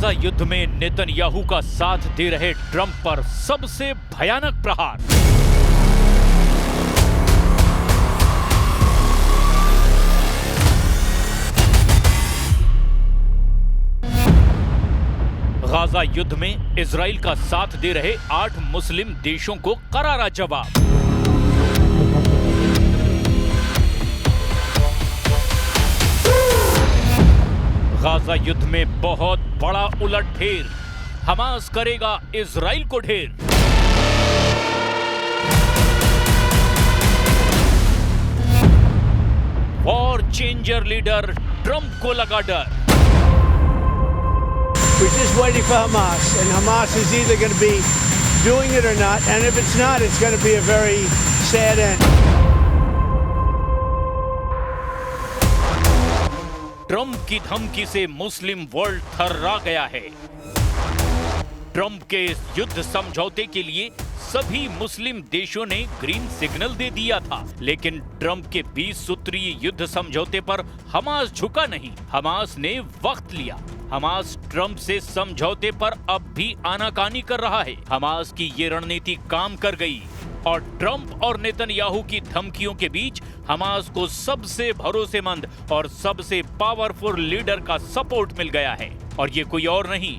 Gaza युद्ध में Netanyahu का साथ दे रहे ट्रंप पर सबसे भयानक प्रहार। गाजा युद्ध में इजराइल का साथ दे रहे 8 मुस्लिम देशों को करारा जवाब। गाजा युद्ध में बहुत बड़ा उलटफेर, हमास करेगा इजराइल को ढेर। वॉर चेंजर लीडर ट्रंप को लगा डर। We're just waiting for Hamas, and Hamas is either going to be doing it or not, and if it's not, it's going to be a very sad end. Trump की धमकी से मुस्लिम world थर्रा गया है। Trump के इस युद्ध समझौते के लिए सभी मुस्लिम देशों ने ग्रीन सिग्नल दे दिया था, लेकिन ट्रंप के 20 सूत्रीय युद्ध समझौते पर हमास झुका नहीं। हमास ने वक्त लिया। हमास ट्रंप से समझौते पर अब भी आनाकानी कर रहा है। हमास की ये रणनीति काम कर गई और ट्रंप और नेतन्याहू की धमकियों के बीच हमास को सबसे भरोसेमंद और सबसे पावरफुल लीडर का सपोर्ट मिल गया है, और ये कोई और नहीं,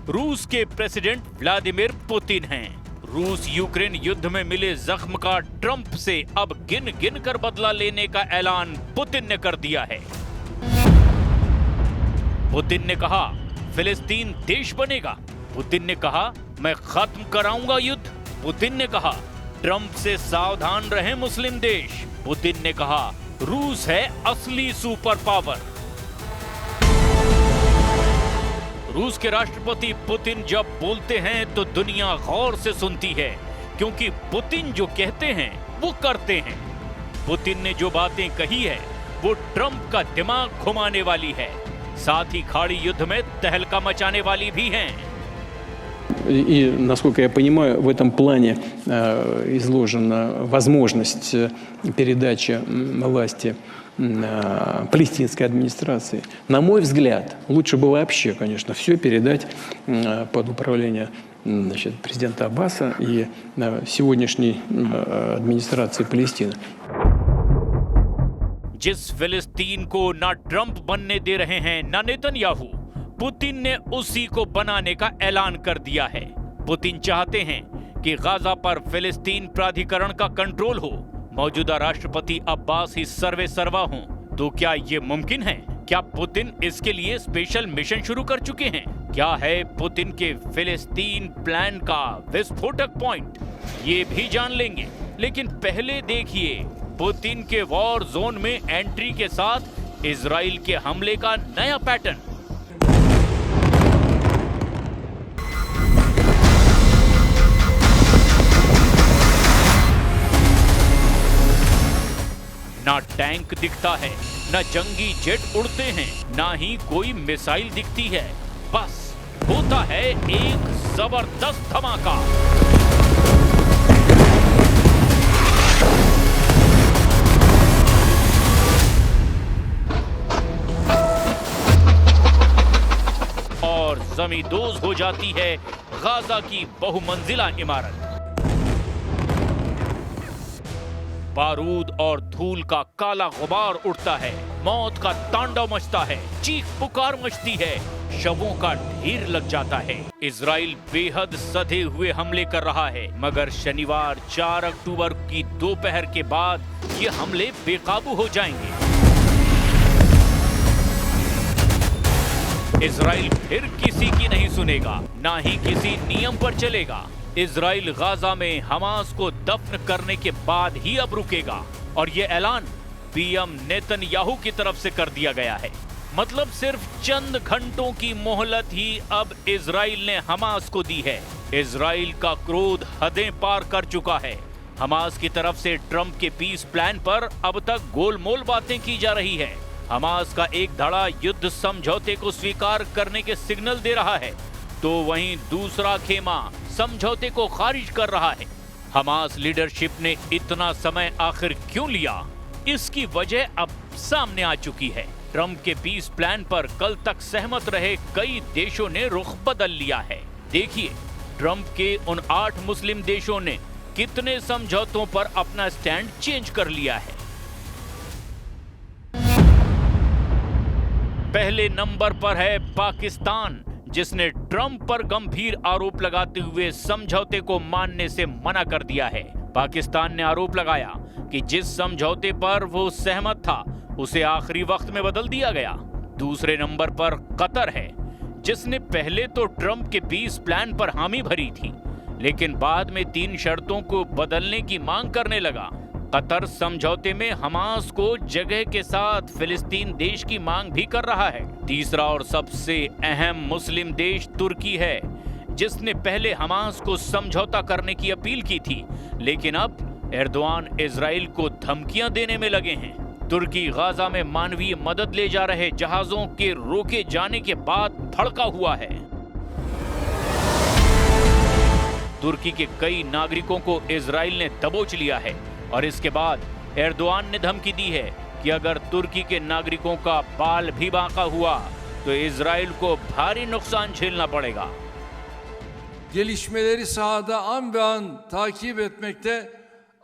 रूस के प्रेसिडेंट व्लादिमीर पुतिन हैं। रूस यूक्रेन युद्ध में मिले जख्म का ट्रंप से अब गिन गिन कर बदला लेने का ऐलान पुतिन ने कर दिया है। पुतिन ने कहा फिलिस्तीन देश बनेगा। पुतिन ने कहा मैं खत्म कराऊंगा युद्ध। पुतिन ने कहा ट्रंप से सावधान रहें मुस्लिम देश। पुतिन ने कहा रूस है असली सुपर पावर। रूस के राष्ट्रपति पुतिन जब बोलते हैं तो दुनिया गौर से सुनती है, क्योंकि पुतिन जो कहते हैं वो करते हैं। पुतिन ने जो बातें कही है वो ट्रंप का दिमाग घुमाने वाली है, साथ ही खाड़ी युद्ध में तहलका मचाने वाली भी हैं। И, насколько я понимаю, в этом плане изложена возможность передачи власти палестинской администрации. На мой взгляд, лучше бы вообще, конечно, все передать под управление президента Аббаса и сегодняшней администрации Палестины. जिस फिलिस्तीन को ना ट्रंप बनने दे रहे हैं ना नेतन्याहू, पुतिन ने उसी को बनाने का ऐलान कर दिया है। पुतिन चाहते हैं कि गाजा पर फिलिस्तीन प्राधिकरण का कंट्रोल हो, मौजूदा राष्ट्रपति अब्बास ही सर्वे सर्वा हों। तो क्या ये मुमकिन है? क्या पुतिन इसके लिए स्पेशल मिशन शुरू कर चुके हैं? क्या है पुतिन के फिलिस्तीन प्लान का विस्फोटक पॉइंट? ये भी जान लेंगे, लेकिन पहले देखिए पुतिन के वॉर जोन में एंट्री के साथ इजराइल के हमले का नया पैटर्न। ना टैंक दिखता है, ना जंगी जेट उड़ते हैं, ना ही कोई मिसाइल दिखती है। बस होता है एक जबरदस्त धमाका। और जमींदोज हो जाती है गाजा की बहुमंजिला इमारत। बारूद और धूल का काला गुबार उड़ता है, मौत का तांडव मचता है, चीख पुकार मचती है, शवों का ढेर लग जाता है। इजराइल बेहद सधे हुए हमले कर रहा है, मगर शनिवार 4 अक्टूबर की दोपहर के बाद ये हमले बेकाबू हो जाएंगे। इजराइल फिर किसी की नहीं सुनेगा, ना ही किसी नियम पर चलेगा। इजराइल गाजा में हमास को दफन करने के बाद ही अब रुकेगा, और ये ऐलान पीएम नेतन्याहू की तरफ से कर दिया गया है। मतलब सिर्फ चंद घंटों की मोहलत ही अब इजराइल ने हमास को दी है। इजराइल का क्रोध हदें पार कर चुका है। हमास की तरफ से ट्रंप के पीस प्लान पर अब तक गोलमोल बातें की जा रही है। हमास का एक धड़ा युद्ध समझौते को स्वीकार करने के सिग्नल दे रहा है, तो वहीं दूसरा खेमा समझौते को खारिज कर रहा है। हमास लीडरशिप ने इतना समय आखिर क्यों लिया, इसकी वजह अब सामने आ चुकी है। ट्रंप के पीस प्लान पर कल तक सहमत रहे कई देशों ने रुख बदल लिया है। देखिए ट्रंप के उन 8 मुस्लिम देशों ने कितने समझौतों पर अपना स्टैंड चेंज कर लिया है। पहले नंबर पर है पाकिस्तान, जिसने ट्रंप पर गंभीर आरोप लगाते हुए समझौते को मानने से मना कर दिया है। पाकिस्तान ने आरोप लगाया कि जिस समझौते पर वो सहमत था उसे आखिरी वक्त में बदल दिया गया। दूसरे नंबर पर कतर है, जिसने पहले तो ट्रंप के पीस प्लान पर हामी भरी थी, लेकिन बाद में 3 शर्तों को बदलने की मांग करने लगा। कतर समझौते में हमास को जगह के साथ फिलिस्तीन देश की मांग भी कर रहा है। तीसरा और सबसे अहम मुस्लिम देश तुर्की है, जिसने पहले हमास को समझौता करने की अपील की थी, लेकिन अब एर्दोआन इजराइल को धमकियां देने में लगे हैं। तुर्की गाजा में मानवीय मदद ले जा रहे जहाजों के रोके जाने के बाद भड़का हुआ है। तुर्की के कई नागरिकों को इजराइल ने दबोच लिया है और इसके बाद एर्दोआन ने धमकी दी है कि अगर तुर्की के नागरिकों का बाल भी बांका हुआ तो इजराइल को भारी नुकसान झेलना पड़ेगा। Gelişmeleri sahada an ve an takip etmekte,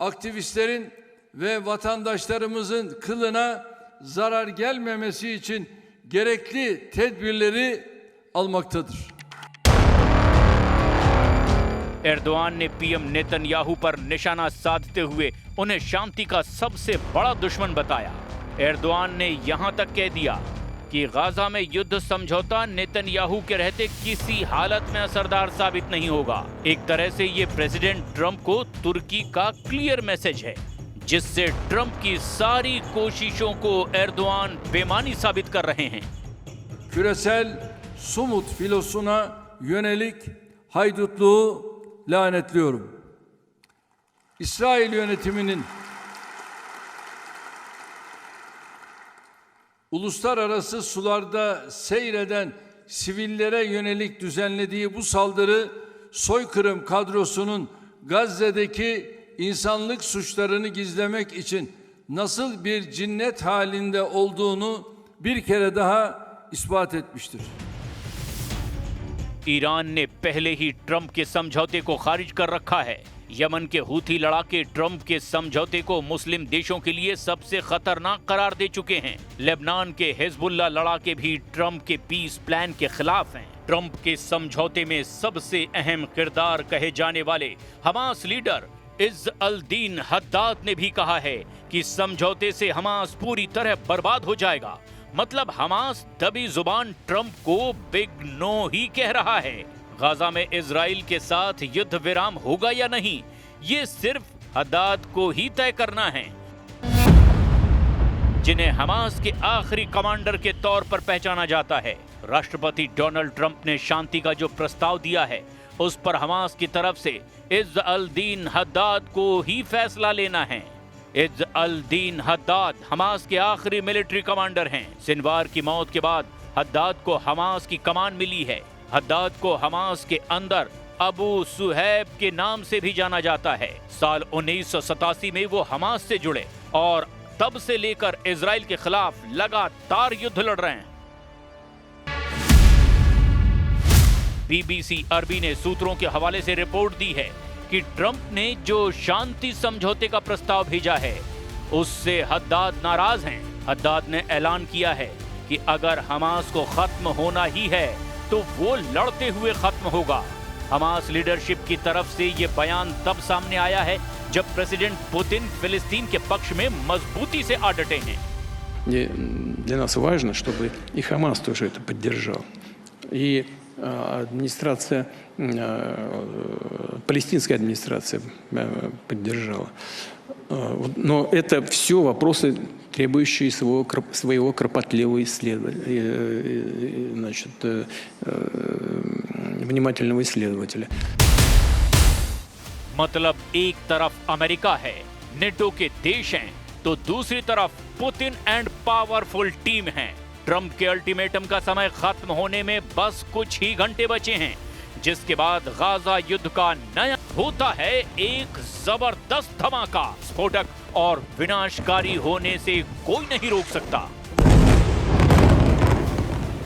aktivistlerin ve vatandaşlarımızın kılına zarar gelmemesi için gerekli tedbirleri almaktadır. Erdogan ने पीएम नेतन्याहू पर निशाना साधते हुए उन्हें शांति का सबसे बड़ा दुश्मन बताया। एर्दोआन ने यहां तक कह दिया कि गाजा में युद्ध समझौता नेतन्याहू के रहते किसी हालत में असरदार साबित नहीं होगा। एक तरह से ये प्रेसिडेंट ट्रंप को तुर्की का क्लियर मैसेज है, जिससे ट्रंप की सारी कोशिशों को एर्दोआन बेमानी साबित कर रहे हैं। Küresel Sumut filosuna yönelik haydutluğu lanetliyorum. İsrail yönetiminin uluslararası sularda seyreden sivillere yönelik düzenlediği bu saldırı soykırım kadrosunun Gazze'deki insanlık suçlarını gizlemek için nasıl bir cinnet halinde olduğunu bir kere daha ispat etmiştir. Iran ने पहले ही Trump के समझौते को खारिज कर रखा है। Yemen के हूथी लड़ाके ट्रंप के समझौते को मुस्लिम देशों के लिए सबसे खतरनाक करार दे चुके हैं। लेबनान के हिजबुल्लाह लड़ाके भी ट्रंप के पीस प्लान के खिलाफ हैं। ट्रंप के समझौते में सबसे अहम किरदार कहे जाने वाले हमास लीडर इज़्ज़ अल-दीन हद्दाद ने भी कहा है कि समझौते से हमास पूरी तरह बर्बाद हो जाएगा। मतलब हमास दबी जुबान ट्रंप को बिग नो ही कह रहा है। गाजा में इजराइल के साथ युद्ध विराम होगा या नहीं, ये सिर्फ हद्दाद को ही तय करना है, जिन्हें हमास के आखिरी कमांडर के तौर पर पहचाना जाता है। राष्ट्रपति डोनाल्ड ट्रंप ने शांति का जो प्रस्ताव दिया है उस पर हमास की तरफ से इज़्ज़ अल-दीन हद्दाद को ही फैसला लेना है। इज़्ज़ अल-दीन हद्दाद हमास के आखिरी मिलिट्री कमांडर हैं। सिनवार की मौत के बाद हद्दाद को हमास की कमान मिली है। हद्दाद को हमास के अंदर अबू सुहैब के नाम से भी जाना जाता है। साल 1987 में वो हमास से जुड़े और तब से लेकर इजराइल के खिलाफ लगातार युद्ध लड़ रहे हैं। बीबीसी अरबी ने सूत्रों के हवाले से रिपोर्ट दी है कि ट्रंप ने जो शांति समझौते का प्रस्ताव भेजा है उससे हद्दाद नाराज हैं। हद्दाद ने ऐलान किया है कि अगर हमास को खत्म होना ही है तो वो लड़ते हुए खत्म होगा। हमास लीडरशिप की तरफ से ये बयान तब सामने आया है जब प्रेसिडेंट पुतिन फिलिस्तीन के पक्ष में मजबूती से आ डटे हैं। Для нас важно, чтобы и Хамас тоже это поддержал. И администрация, палестинская администрация поддержала. Но это все вопросы, требующие своего кропотливого исследования, значит, внимательного исследователя. मतलब एक तरफ अमेरिका है, नेटो के देश हैं, तो दूसरी तरफ पुतिन एंड पावरफुल टीम है। ट्रंप के अल्टीमेटम का समय खत्म होने में बस कुछ ही घंटे बचे हैं, जिसके बाद गाजा युद्ध का नया होता है एक जबरदस्त धमाका। स्फोटक और विनाशकारी होने से कोई नहीं रोक सकता।